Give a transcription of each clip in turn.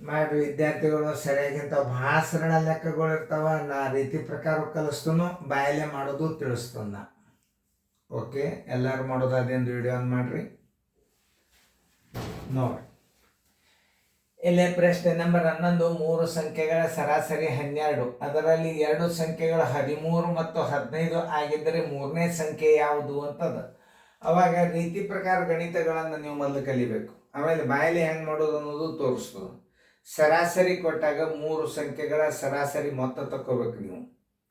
ಮಾಡಿ ವಿದ್ಯಾರ್ಥಿಗಳು ಸರಿಯಾಗಿಂತ ಭಾಳ ಸರಳ ಲೆಕ್ಕಗಳು ಇರ್ತಾವ. ನಾ ರೀತಿ ಪ್ರಕಾರ ಕಲಿಸ್ತನು, ಬಾಯಲ್ಲೇ ಮಾಡೋದು ತಿಳಿಸ್ತನ. ಓಕೆ, ಎಲ್ಲರೂ ಮಾಡೋದು ಅದೇನು ವಿಡಿಯೋ ಆನ್ ಮಾಡಿರಿ ನೋಡಿ. ಇಲ್ಲೇ ಪ್ರಶ್ನೆ ನಂಬರ್ 11. 3 ಸಂಖ್ಯೆಗಳ ಸರಾಸರಿ 12. ಅದರಲ್ಲಿ 2 ಸಂಖ್ಯೆಗಳು 13 ಮತ್ತು 15 ಆಗಿದ್ದರೆ ಮೂರನೇ ಸಂಖ್ಯೆ ಯಾವುದು ಅಂತದ. ಅವಾಗ ರೀತಿ ಪ್ರಕಾರ ಗಣಿತಗಳನ್ನು ನೀವು ಮೊದಲು ಕಲಿಬೇಕು. ಆಮೇಲೆ ಬಾಯಲ್ಲಿ ಹೆಂಗೆ ಮಾಡೋದು ಅನ್ನೋದು ತೋರಿಸ್ತದೆ. ಸರಾಸರಿ ಕೊಟ್ಟಾಗ 3 ಸಂಖ್ಯೆಗಳ ಸರಾಸರಿ ಮೊತ್ತ ತಗೋಬೇಕು. ನೀವು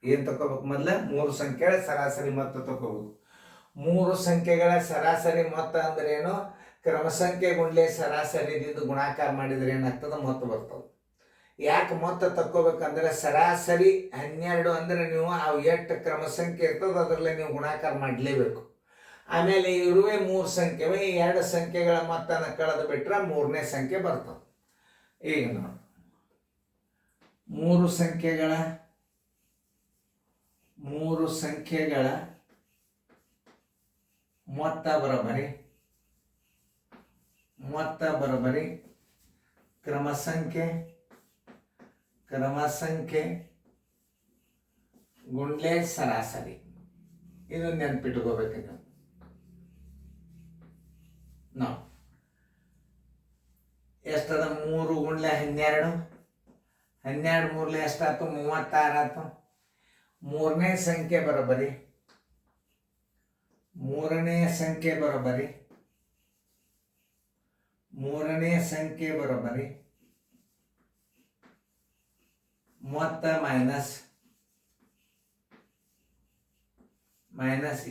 ಏನು ತಗೋಬೇಕು? ಮೊದಲ 3 ಸಂಖ್ಯೆಗಳ ಸರಾಸರಿ ಮೊತ್ತ ತಗೋಬೇಕು. 3 ಸಂಖ್ಯೆಗಳ ಸರಾಸರಿ ಮೊತ್ತ ಅಂದ್ರೆ ಏನು? ಕ್ರಮ ಸಂಖ್ಯೆ ಗುಂಡ್ಲೆ ಸರಾಸರಿದಿಂದ ಗುಣಾಕಾರ ಮಾಡಿದ್ರೆ ಏನಾಗ್ತದೆ? ಮೊತ್ತ ಬರ್ತದೆ. ಯಾಕೆ ಮೊತ್ತ ತಕ್ಕೋಬೇಕಂದ್ರೆ ಸರಾಸರಿ 12 ಅಂದ್ರೆ ನೀವು ಅವು ಎಷ್ಟು ಕ್ರಮ ಸಂಖ್ಯೆ ಇರ್ತದೆ ಅದರಲ್ಲೇ ನೀವು ಗುಣಾಕಾರ ಮಾಡಲೇಬೇಕು. ಆಮೇಲೆ ಇರುವೆ 3 ಸಂಖ್ಯೆವೆ, ಈ 2 ಸಂಖ್ಯೆಗಳ ಮೊತ್ತನ ಕಳೆದು ಬಿಟ್ರೆ ಮೂರನೇ ಸಂಖ್ಯೆ ಬರ್ತದೆ. ಈಗ ನೋಡಿ, 3 ಸಂಖ್ಯೆಗಳ ಮೊತ್ತ ಬರೋಬರಿ ಕ್ರಮ ಸಂಖ್ಯೆ ಗುಂಡ್ಲೆ ಸರಾಸರಿ. ಇದು ನೆನ್ಪಿಟ್ಕೋಬೇಕು ನೀವು. ನಾವು ಎಷ್ಟದ? 3 ಗುಂಡ್ಲೆ 12, 12 ಮೂರ್ಲೆ ಎಷ್ಟಾಯ್ತು? 36 ಆಯ್ತು. ಮೂರನೇ ಸಂಖ್ಯೆ ಬರೋಬರಿ ಮೊತ್ತ ಮೈನಸ್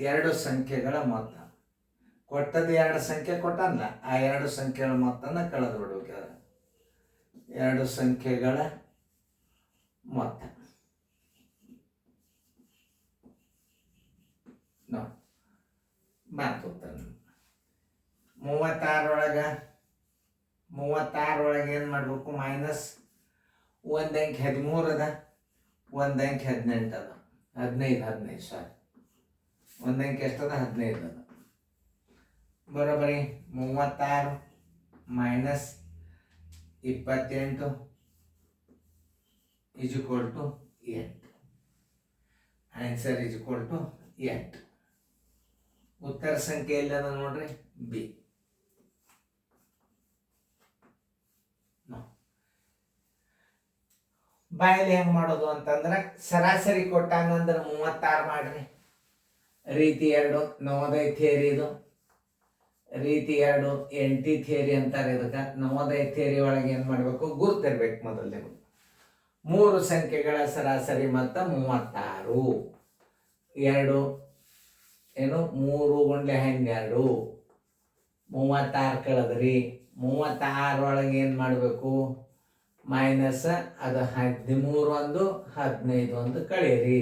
2 ಸಂಖ್ಯೆಗಳ ಮೊತ್ತ. ಕೊಟ್ಟದ್ದು 2 ಸಂಖ್ಯೆ ಕೊಟ್ಟಲ್ಲ, ಆ 2 ಸಂಖ್ಯೆಗಳ ಮೊತ್ತನ ಕಳೆದು ಬಿಡ್ಬೇಕು. 2 ಸಂಖ್ಯೆಗಳ ಮೊತ್ತ ನೋಡಿ. ಮಾತು 36 ಒಳಗೆ ಏನು ಮಾಡಬೇಕು? ಮೈನಸ್ 1 ಅಂಕೆ 13 ಅದ, 1 ಅಂಕೆ 18 ಅದ. 15 ಸಾರಿ, 1 ಅಂಕೆ ಎಷ್ಟದ? 15 ಅದ. ಬರೋಬರಿ 36 ಮೈನಸ್ 28 = 8. ಆನ್ಸರ್ = 8. ಉತ್ತರ ಸಂಖ್ಯೆ ಎಲ್ಲದ ನೋಡ್ರಿ? ಬಿ. ಬಾಯಲ್ಲಿ ಹೆಂಗೆ ಮಾಡೋದು ಅಂತಂದ್ರೆ, ಸರಾಸರಿ ಕೊಟ್ಟಾನಂದ್ರೆ 36 ಮಾಡ್ರಿ. ರೀತಿ 2 ನವೋದಯ ಥಿಯರಿ ಇದು. ರೀತಿ 2 NT ಥಿಯರಿ ಅಂತಾರೆ ಇದಕ್ಕೆ. ನವೋದಯ ಥಿಯರಿ ಒಳಗೆ ಏನು ಮಾಡಬೇಕು? ಗುರ್ತಿರ್ಬೇಕು ಮೊದಲೇ. 3 ಸಂಖ್ಯೆಗಳ ಸರಾಸರಿ ಮೊತ್ತ 36. 2 ಏನು? 3 ಗುಂಡ್ಲೆ 12, 36 ಕಳೆದ್ರಿ. 36 ಒಳಗೆ ಏನು ಮಾಡಬೇಕು? ಮೈನಸ್ ಅದು 13 ಒಂದು 15 ಒಂದು ಕಳೀರಿ.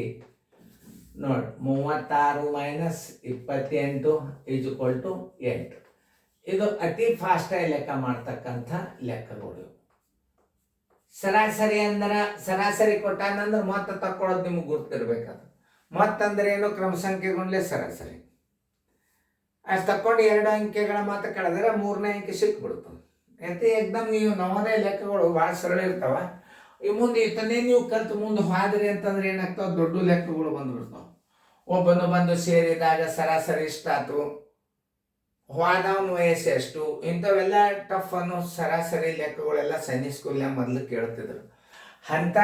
ನೋಡಿ, 36 ಮೈನಸ್ 28 = 8. ಇದು ಅತಿ ಫಾಸ್ಟಾಗಿ ಲೆಕ್ಕ ಮಾಡ್ತಕ್ಕಂಥ ಲೆಕ್ಕಗಳು. ಸರಾಸರಿ ಅಂದ್ರೆ, ಸರಾಸರಿ ಕೊಟ್ಟಾನಂದ್ರೆ ಮೊತ್ತ ತಕ್ಕೊಳ್ಳೋದು ನಿಮ್ಗೆ ಗುರ್ತಿರ್ಬೇಕದು. ಮೊತ್ತ ಅಂದ್ರೆ ಏನು? ಕ್ರಮ ಸಂಖ್ಯೆ ಗುಂಡ್ಲೆ ಸರಾಸರಿ. ಅಷ್ಟು ತಕ್ಕೊಂಡು 2 ಅಂಕೆಗಳ ಮೊತ್ತ ಕಳೆದ್ರೆ ಮೂರನೇ ಅಂಕೆ ಸಿಕ್ಬಿಡ್ತದೆ. ಯಾಕೆ? ಏಕ್ದಮ್ ನೀವು ನವೋದಯ ಲೆಕ್ಕಗಳು ಭಾಳ ಸರಳ ಇರ್ತಾವ. ಈ ಮುಂದೆ ಇದನ್ನೇ ನೀವು ಕಲ್ತು ಮುಂದೆ ಹೋದ್ರಿ ಅಂತಂದ್ರೆ ಏನಾಗ್ತಾವ? ದೊಡ್ಡ ಲೆಕ್ಕಗಳು ಬಂದ್ಬಿಡ್ತಾವ. ಒಬ್ಬನು ಬಂದು ಸೇರಿದಾಗ ಸರಾಸರಿ ಇಷ್ಟಾಯ್ತು, ಹೋದವನ ವಯಸ್ಸು ಎಷ್ಟು, ಇಂಥವೆಲ್ಲ ಟಫ್ ಅನ್ನೋ ಸರಾಸರಿ ಲೆಕ್ಕಗಳೆಲ್ಲ ಸೈನ್ಸ್ ಸ್ಕೂಲ್ನಾಗ ಮೊದಲು ಕೇಳ್ತಿದ್ರು. ಅಂಥ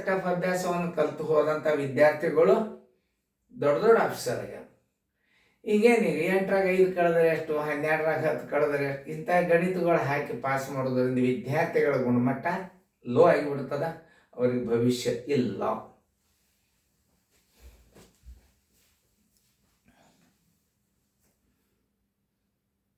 ಟಫ್ ಅಭ್ಯಾಸವನ್ನು ಕಲ್ತು ಹೋದಂಥ ವಿದ್ಯಾರ್ಥಿಗಳು ದೊಡ್ಡ ಆಫೀಸರ್ ಆಗ್ಯಾರ. ಈಗೇನೀಗ 8ರಾಗ 5 ಕಳೆದ್ರೆ ಎಷ್ಟು, 12ರಾಗ 10 ಕಳೆದ್ರೆ ಎಷ್ಟು, ಇಂಥ ಗಣಿತಗಳು ಹಾಕಿ ಪಾಸ್ ಮಾಡೋದ್ರಿಂದ ವಿದ್ಯಾರ್ಥಿಗಳ ಗುಣಮಟ್ಟ ಲೋ ಆಗಿಬಿಡ್ತದ. ಅವ್ರಿಗೆ ಭವಿಷ್ಯ ಇಲ್ಲ.